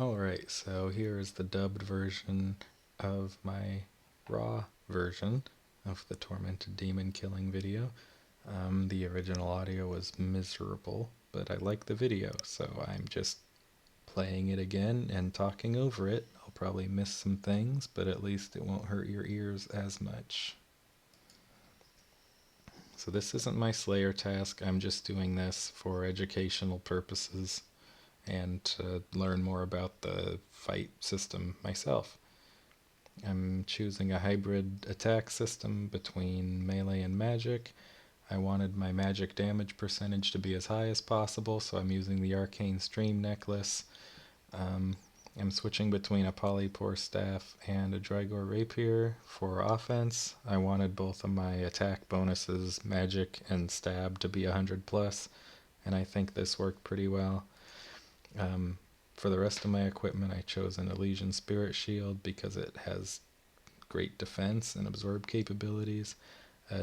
Alright, so here is the dubbed version of my raw version of the Tormented Demon killing video. The original audio was miserable, but I like the video, so I'm just playing it again and talking over it. I'll probably miss some things, but at least it won't hurt your ears as much. So this isn't my Slayer task, I'm just doing this for educational purposes and to learn more about the fight system myself. I'm choosing a hybrid attack system between melee and magic. I wanted my magic damage percentage to be as high as possible, so I'm using the Arcane Stream necklace. I'm switching between a Polypore staff and a Drygore rapier for offense. I wanted both of my attack bonuses, magic and stab, to be 100 plus, and I think this worked pretty well. For the rest of my equipment, I chose an Elysian Spirit Shield because it has great defense and absorb capabilities.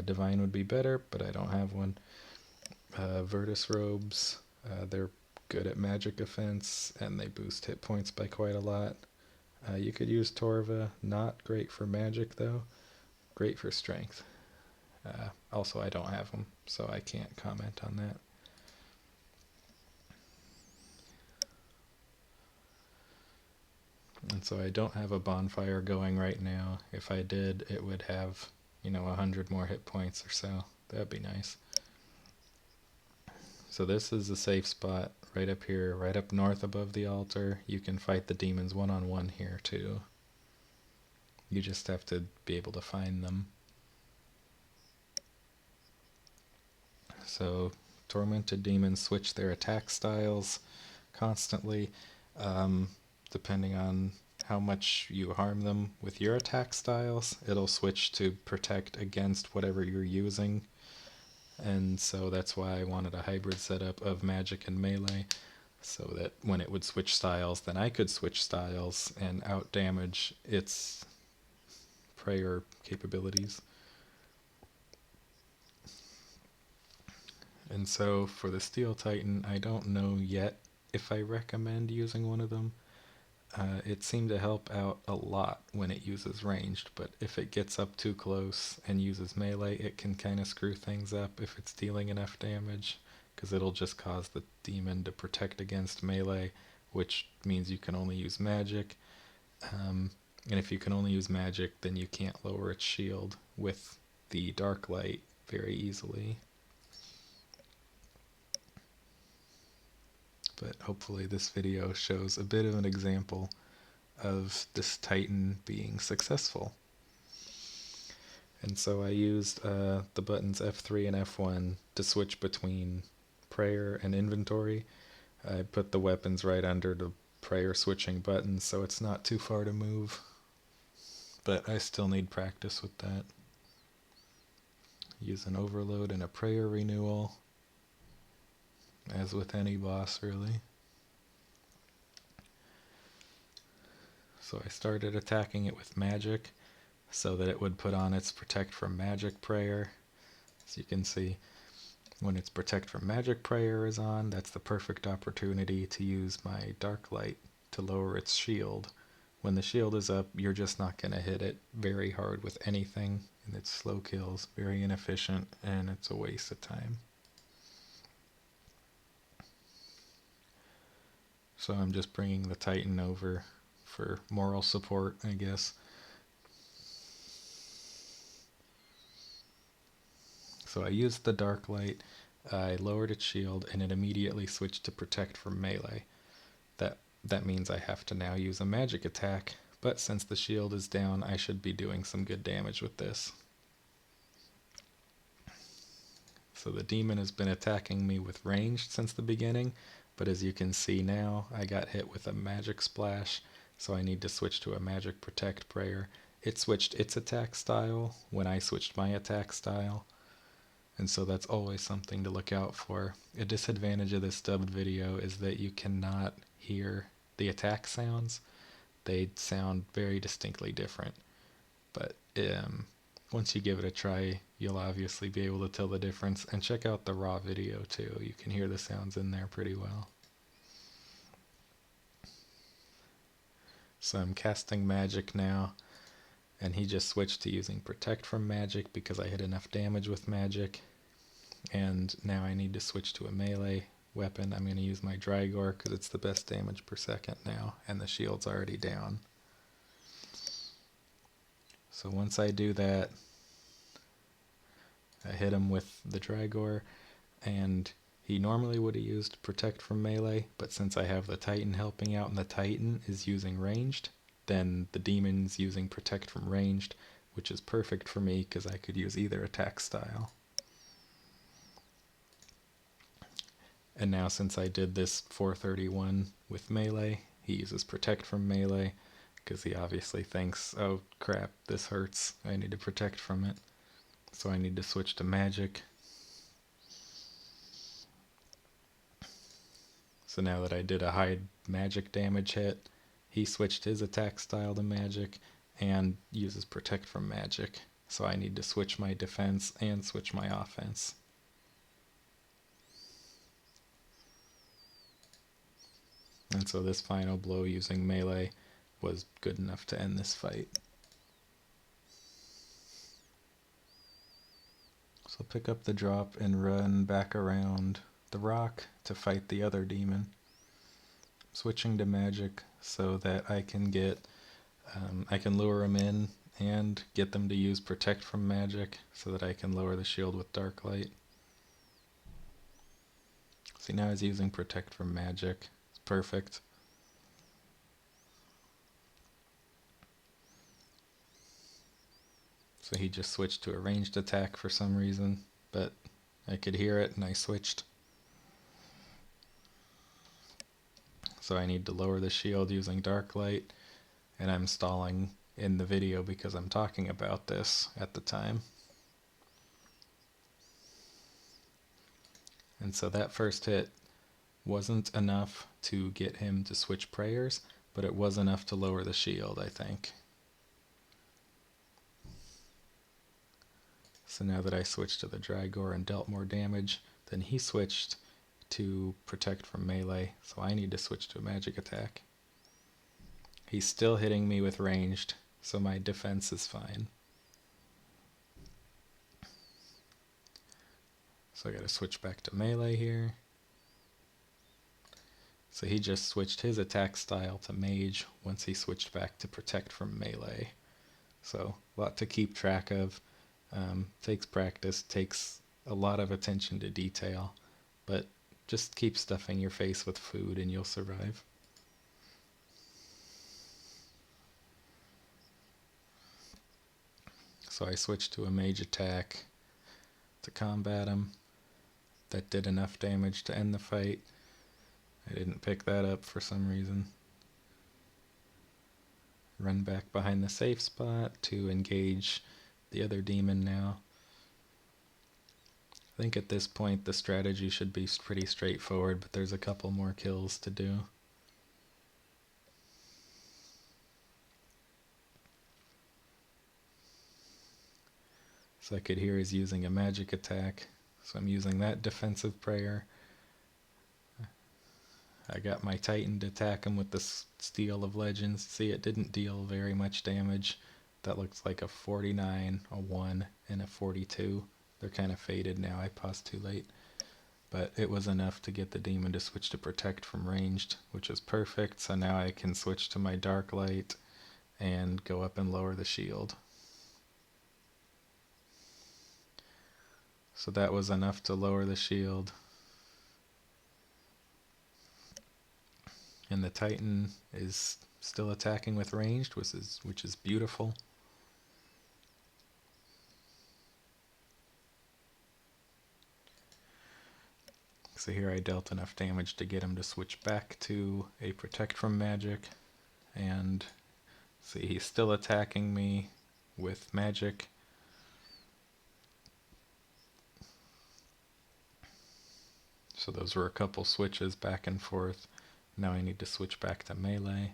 Divine would be better, but I don't have one. Virtus Robes, they're good at magic offense, and they boost hit points by quite a lot. You could use Torva, not great for magic though, great for strength. Also, I don't have them, so I can't comment on that. And so I don't have a bonfire going right now. If I did, it would have, 100 more hit points or so. That'd be nice. So this is a safe spot right up here, right up north above the altar. You can fight the demons one-on-one here too. You just have to be able to find them. So tormented demons switch their attack styles constantly. Depending on how much you harm them with your attack styles, it'll switch to protect against whatever you're using. And so that's why I wanted a hybrid setup of magic and melee, so that when it would switch styles, then I could switch styles and out damage its prayer capabilities. And so for the Steel Titan, I don't know yet if I recommend using one of them. It seemed to help out a lot when it uses ranged, but if it gets up too close and uses melee, it can kind of screw things up if it's dealing enough damage, because it'll just cause the demon to protect against melee, which means you can only use magic. And if you can only use magic, then you can't lower its shield with the dark light very easily. But hopefully this video shows a bit of an example of this Titan being successful. And so I used the buttons F3 and F1 to switch between prayer and inventory. I put the weapons right under the prayer switching buttons, so it's not too far to move. But I still need practice with that. Use an overload and a prayer renewal, as with any boss really. So I started attacking it with magic so that it would put on its protect from magic prayer. As you can see, when its protect from magic prayer is on, that's the perfect opportunity to use my dark light to lower its shield. When the shield is up, you're just not going to hit it very hard with anything, and it's slow kills, very inefficient, and it's a waste of time. So I'm just bringing the Titan over for moral support, I guess. So I used the dark light, I lowered its shield, and it immediately switched to protect from melee. That means I have to now use a magic attack, but since the shield is down, I should be doing some good damage with this. So the demon has been attacking me with ranged since the beginning, but as you can see now, I got hit with a magic splash, so I need to switch to a magic protect prayer. It switched its attack style when I switched my attack style, and so that's always something to look out for. A disadvantage of this dubbed video is that you cannot hear the attack sounds. They sound very distinctly different, but once you give it a try, you'll obviously be able to tell the difference. And check out the raw video too, you can hear the sounds in there pretty well. So I'm casting magic now, and he just switched to using protect from magic because I hit enough damage with magic. And now I need to switch to a melee weapon. I'm going to use my Drygor because it's the best damage per second now, and the shield's already down. So once I do that, I hit him with the Drygor, and he normally would have used protect from melee, but since I have the Titan helping out and the Titan is using ranged, then the demon's using protect from ranged, which is perfect for me because I could use either attack style. And now since I did this 431 with melee, he uses protect from melee because he obviously thinks, oh crap, this hurts, I need to protect from it. So I need to switch to magic. So now that I did a high magic damage hit, he switched his attack style to magic and uses protect from magic. So I need to switch my defense and switch my offense. And so this final blow using melee was good enough to end this fight. So pick up the drop and run back around the rock to fight the other demon. Switching to magic so that I can I can lure them in and get them to use protect from magic so that I can lower the shield with dark light. See, now he's using protect from magic. It's perfect. So he just switched to a ranged attack for some reason, but I could hear it and I switched. So I need to lower the shield using dark light, and I'm stalling in the video because I'm talking about this at the time. And so that first hit wasn't enough to get him to switch prayers, but it was enough to lower the shield, I think. So now that I switched to the Drygor and dealt more damage, then he switched to protect from melee, so I need to switch to a magic attack. He's still hitting me with ranged, so my defense is fine. So I gotta switch back to melee here. So he just switched his attack style to mage once he switched back to protect from melee. So a lot to keep track of. Takes practice, takes a lot of attention to detail, but just keep stuffing your face with food and you'll survive. So I switched to a mage attack to combat him. That did enough damage to end the fight. I didn't pick that up for some reason. Run back behind the safe spot to engage the other demon now. I think at this point the strategy should be pretty straightforward, but there's a couple more kills to do. So I could hear he's using a magic attack, so I'm using that defensive prayer. I got my Titan to attack him with the Steel of Legends. See, it didn't deal very much damage. That looks like a 49, a 1, and a 42. They're kind of faded now. I paused too late. But it was enough to get the demon to switch to protect from ranged, which is perfect. So now I can switch to my dark light and go up and lower the shield. So that was enough to lower the shield. And the Titan is still attacking with ranged, which is beautiful. So here I dealt enough damage to get him to switch back to a protect from magic. And see, he's still attacking me with magic. So those were a couple switches back and forth. Now I need to switch back to melee.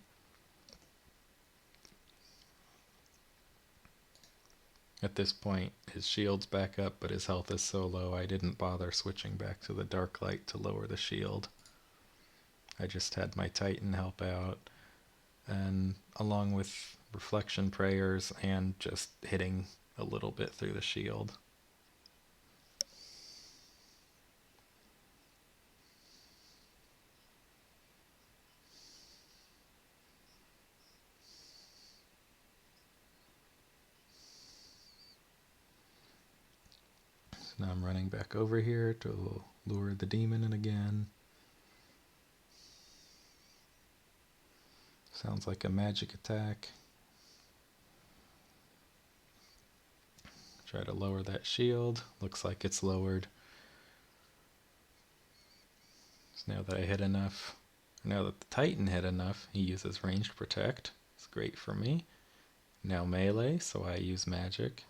At this point, his shield's back up, but his health is so low I didn't bother switching back to the dark light to lower the shield. I just had my Titan help out, and along with reflection prayers and just hitting a little bit through the shield. So now I'm running back over here to lure the demon in again. Sounds like a magic attack. Try to lower that shield. Looks like it's lowered. So now that I hit enough, now that the Titan hit enough, he uses ranged protect. It's great for me. Now melee, so I use magic.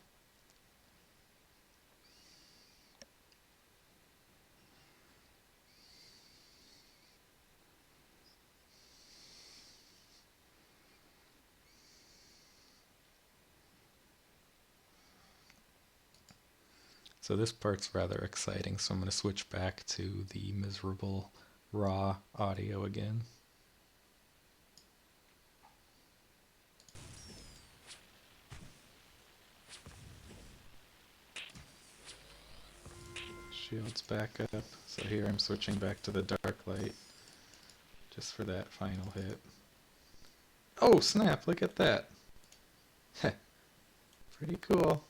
So this part's rather exciting, so I'm going to switch back to the miserable raw audio again. Shield's back up, so here I'm switching back to the dark light, just for that final hit. Oh snap, look at that! Pretty cool.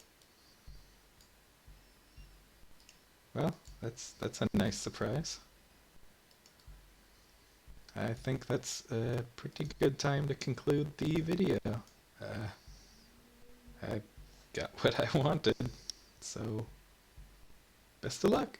Well, that's a nice surprise. I think that's a pretty good time to conclude the video. I got what I wanted, so best of luck!